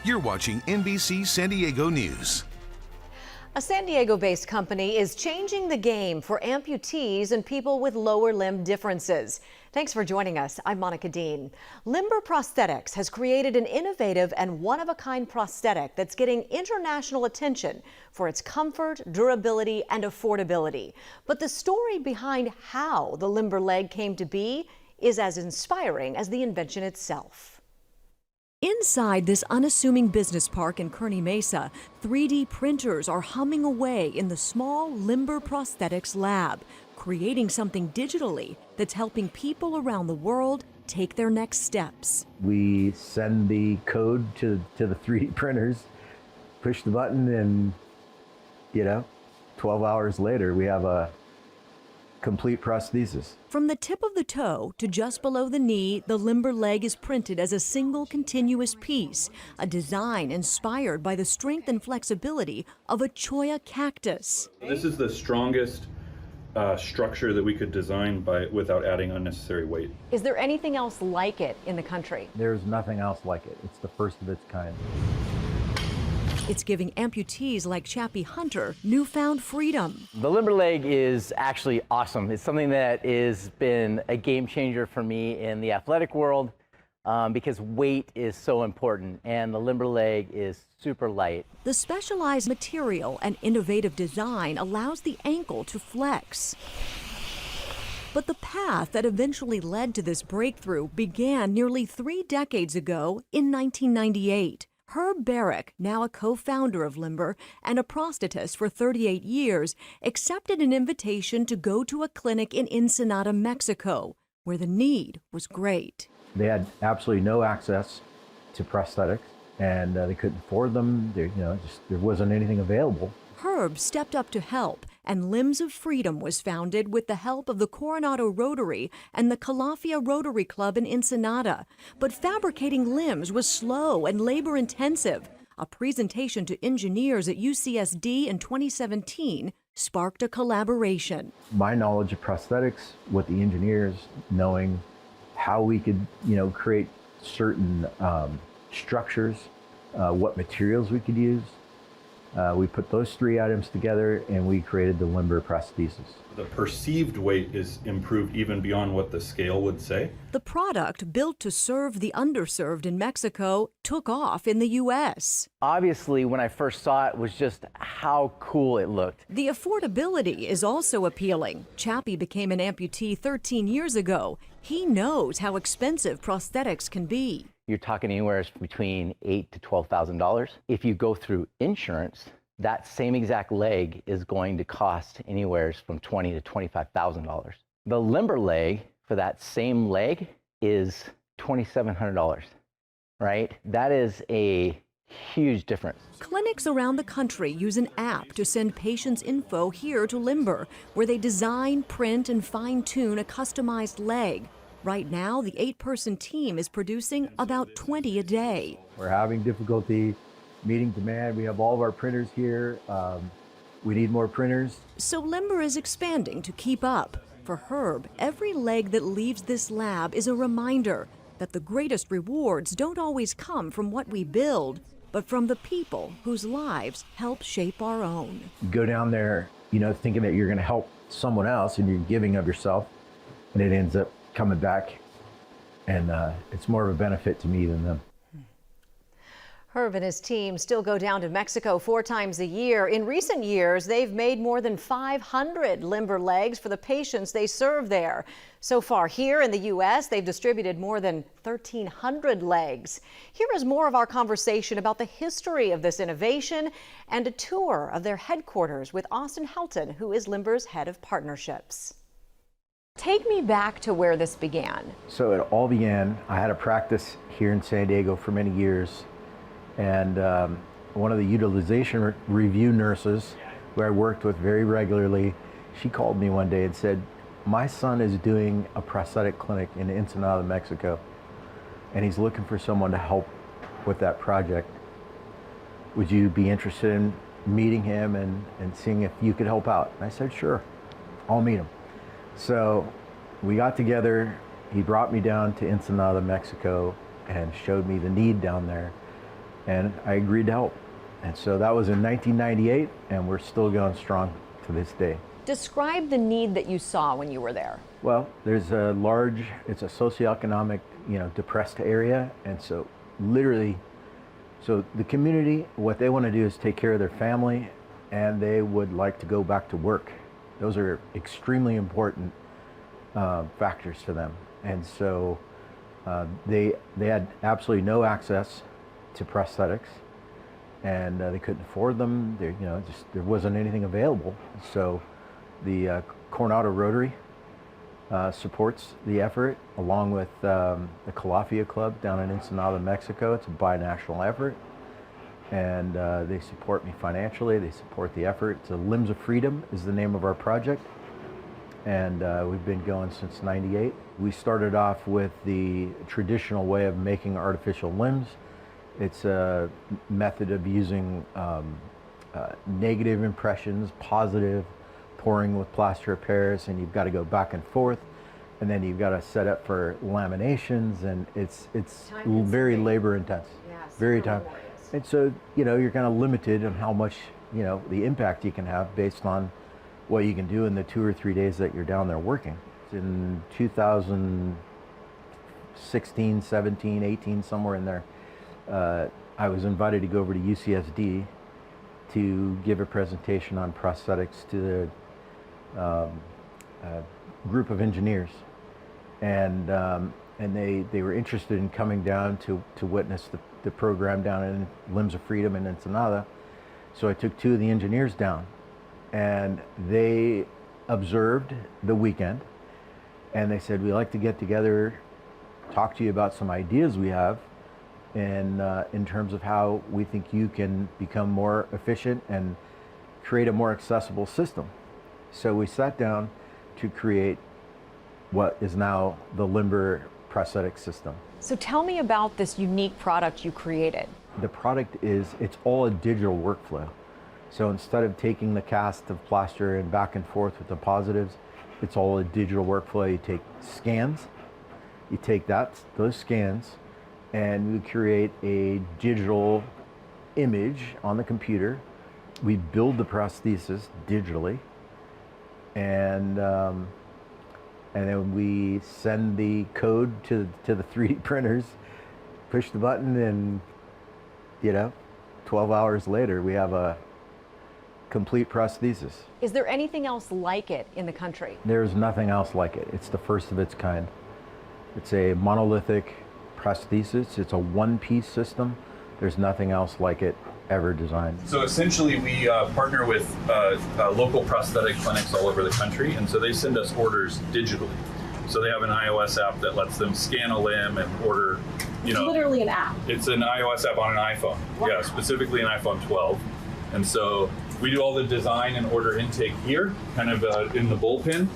You're watching NBC San Diego News. A San Diego-based company is changing the game for amputees and people with lower limb differences. Thanks for joining us. I'm Monica Dean. Limber Prosthetics has created an innovative and one-of-a-kind prosthetic that's getting international attention for its comfort, durability, and affordability. But the story behind how the limber leg came to be is as inspiring as the invention itself. Inside this unassuming business park in Kearny Mesa, 3D printers are humming away in the small Limber Prosthetics lab, creating something digitally that's helping people around the world take their next steps. We send the code to the 3D printers, push the button, and 12 hours later we have a complete prosthesis. From the tip of the toe to just below the knee, the limber leg is printed as a single continuous piece, a design inspired by the strength and flexibility of a cholla cactus. This is the strongest structure that we could design without adding unnecessary weight. Is there anything else like it in the country? There's nothing else like it. It's the first of its kind. It's giving amputees like Chappie Hunter newfound freedom. The limber leg is actually awesome. It's something that has been a game changer for me in the athletic world because weight is so important, and the limber leg is super light. The specialized material and innovative design allows the ankle to flex. But the path that eventually led to this breakthrough began nearly 3 decades ago in 1998. Herb Barrick, now a co-founder of Limber and a prosthetist for 38 years, accepted an invitation to go to a clinic in Ensenada, Mexico, where the need was great. They had absolutely no access to prosthetics, and they couldn't afford them. There wasn't anything available. Herb stepped up to help, and Limbs of Freedom was founded with the help of the Coronado Rotary and the Calafia Rotary Club in Ensenada. But fabricating limbs was slow and labor-intensive. A presentation to engineers at UCSD in 2017 sparked a collaboration. My knowledge of prosthetics with the engineers, knowing how we could, create certain structures, what materials we could use. We put those 3 items together and we created the limber prosthesis. The perceived weight is improved even beyond what the scale would say. The product, built to serve the underserved in Mexico, took off in the U.S. Obviously, when I first saw it, was just how cool it looked. The affordability is also appealing. Chappie became an amputee 13 years ago. He knows how expensive prosthetics can be. You're talking anywhere between $8,000 to $12,000. If you go through insurance, that same exact leg is going to cost anywhere from $20,000 to $25,000. The limber leg for that same leg is $2,700, right? That is a huge difference. Clinics around the country use an app to send patients' info here to Limber, where they design, print, and fine-tune a customized leg. Right now, the 8-person team is producing about 20 a day. We're having difficulty meeting demand. We have all of our printers here. We need more printers. So Limber is expanding to keep up. For Herb, every leg that leaves this lab is a reminder that the greatest rewards don't always come from what we build, but from the people whose lives help shape our own. You go down there, thinking that you're going to help someone else and you're giving of yourself, and it ends up coming back, and it's more of a benefit to me than them. Herb and his team still go down to Mexico 4 times a year. In recent years, they've made more than 500 limber legs for the patients they serve there. So far here in the U.S., they've distributed more than 1,300 legs. Here is more of our conversation about the history of this innovation and a tour of their headquarters with Austin Helton, who is Limber's head of partnerships. Take me back to where this began. So it all began, I had a practice here in San Diego for many years, and one of the utilization review nurses who I worked with very regularly, she called me one day and said, my son is doing a prosthetic clinic in Ensenada, Mexico, and he's looking for someone to help with that project. Would you be interested in meeting him and seeing if you could help out? And I said, sure, I'll meet him. So we got together, he brought me down to Ensenada, Mexico, and showed me the need down there. and I agreed to help. And so that was in 1998, and we're still going strong to this day. Describe the need that you saw when you were there. Well, there's it's a socioeconomic, depressed area, and so literally, so the community, what they want to do is take care of their family, and they would like to go back to work. Those are extremely important factors to them, and so they had absolutely no access to prosthetics, and they couldn't afford them. There wasn't anything available. So the Coronado Rotary supports the effort, along with the Calafia Club down in Ensenada, Mexico. It's a binational effort, and they support me financially. They support the effort. So Limbs of Freedom is the name of our project, and we've been going since '98. We started off with the traditional way of making artificial limbs. It's a method of using negative impressions, positive, pouring with plaster of Paris, and you've got to go back and forth, and then you've got to set up for laminations, and it's very labor intense, very time. And so you're kind of limited on how much the impact you can have based on what you can do in the 2 or 3 days that you're down there working. In 2016, 17, 18, somewhere in there, I was invited to go over to UCSD to give a presentation on prosthetics to the group of engineers, and they were interested in coming down to witness the program down in Limbs of Freedom in Ensenada. So I took 2 of the engineers down, and they observed the weekend, and they said, we'd like to get together, talk to you about some ideas we have, and in terms of how we think you can become more efficient and create a more accessible system. So we sat down to create what is now the Limber prosthetic system. So tell me about this unique product you created. The product it's all a digital workflow. So instead of taking the cast of plaster and back and forth with the positives, it's all a digital workflow. You take scans, you take those scans, and we create a digital image on the computer. We build the prosthesis digitally, and then we send the code to the 3D printers, push the button, and 12 hours later we have a complete prosthesis. Is there anything else like it in the country? There's nothing else like it. It's the first of its kind. It's a monolithic prosthesis. It's a one-piece system. There's nothing else like it ever designed. So essentially we partner with local prosthetic clinics all over the country, and so they send us orders digitally. So they have an iOS app that lets them scan a limb and order, It's literally an app. It's an iOS app on an iPhone. Wow. Yeah, specifically an iPhone 12. And so we do all the design and order intake here, kind of in the bullpen.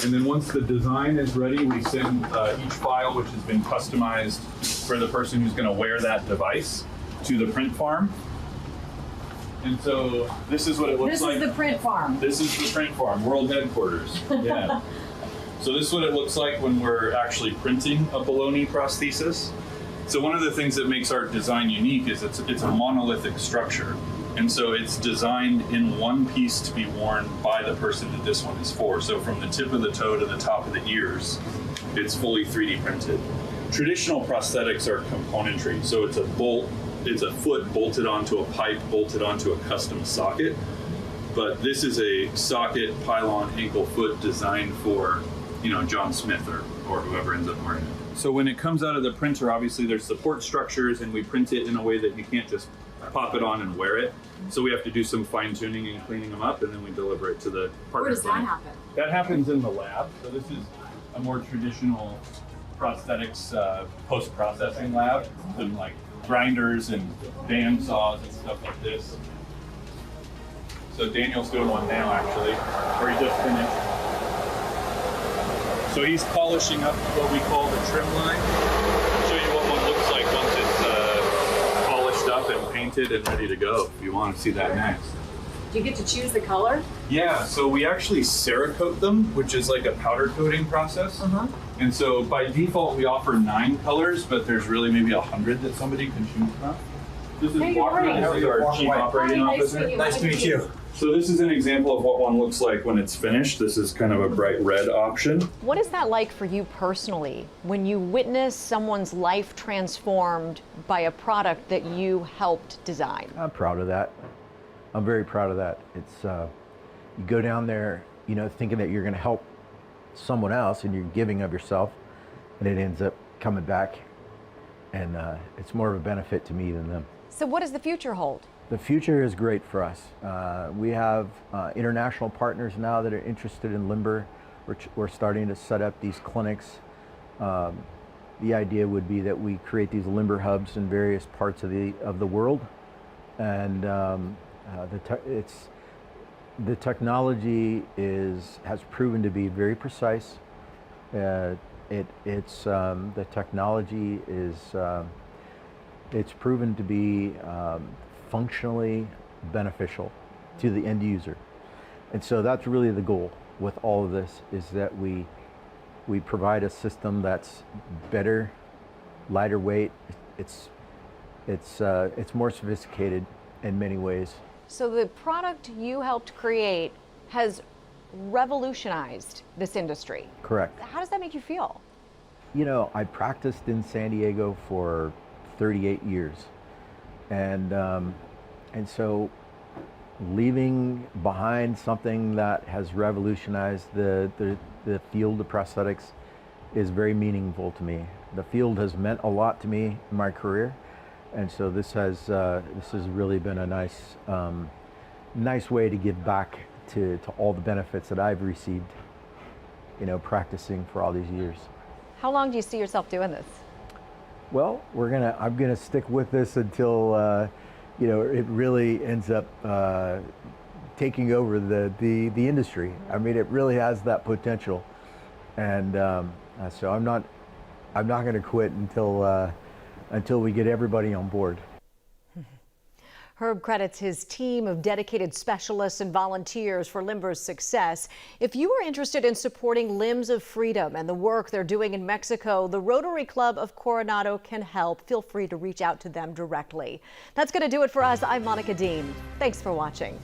And then once the design is ready, we send each file, which has been customized for the person who's going to wear that device, to the print farm. And so this is what it looks like. This is the print farm. This is the print farm, world headquarters. Yeah. So this is what it looks like when we're actually printing a baloney prosthesis. So one of the things that makes our design unique is it's a monolithic structure. And so it's designed in one piece to be worn by the person that this one is for. So from the tip of the toe to the top of the ears, it's fully 3D printed. Traditional prosthetics are componentry. So it's a foot bolted onto a pipe, bolted onto a custom socket. But this is a socket, pylon, ankle, foot designed for, John Smith or whoever ends up wearing it. So when it comes out of the printer, obviously there's support structures, and we print it in a way that you can't just pop it on and wear it. So we have to do some fine tuning and cleaning them up, and then we deliver it to the partner. Where does that clinic. happen? That happens in the lab. So this is a more traditional prosthetics post-processing lab, with like grinders and band saws and stuff like this. So Daniel's doing one now, actually, or he just finished. So he's polishing up what we call the trim line. I'll show you what one looks like once it's polished up and painted and ready to go, if you want to see that next. Do you get to choose the color? Yeah, so we actually Cerakote them, which is like a powder coating process. And so by default, we offer 9 colors, but there's really maybe 100 that somebody can choose from. This is Walker. This is our chief operating officer. Nice to meet you. So this is an example of what one looks like when it's finished. This is kind of a bright red option. What is that like for you personally when you witness someone's life transformed by a product that you helped design? I'm proud of that. I'm very proud of that. It's you go down there, thinking that you're going to help someone else and you're giving of yourself, and it ends up coming back, and it's more of a benefit to me than them. So what does the future hold? The future is great for us. We have international partners now that are interested in limber. We're starting to set up these clinics. The idea would be that we create these limber hubs in various parts of the world, and the technology has proven to be very precise. The technology is it's proven to be functionally beneficial to the end user, and so that's really the goal with all of this, is that we provide a system that's better, lighter weight. It's more sophisticated in many ways. So the product you helped create has revolutionized this industry. Correct. How does that make you feel? I practiced in San Diego for 38 years, and so leaving behind something that has revolutionized the field of prosthetics is very meaningful to me. The field has meant a lot to me in my career, and so this has really been a nice way to give back to all the benefits that I've received, practicing for all these years. How long do you see yourself doing this? Well, I'm gonna stick with this until it really ends up taking over the industry. I mean, it really has that potential, and so I'm not gonna quit until we get everybody on board. Herb credits his team of dedicated specialists and volunteers for Limber's success. If you are interested in supporting Limbs of Freedom and the work they're doing in Mexico, the Rotary Club of Coronado can help. Feel free to reach out to them directly. That's going to do it for us. I'm Monica Dean. Thanks for watching.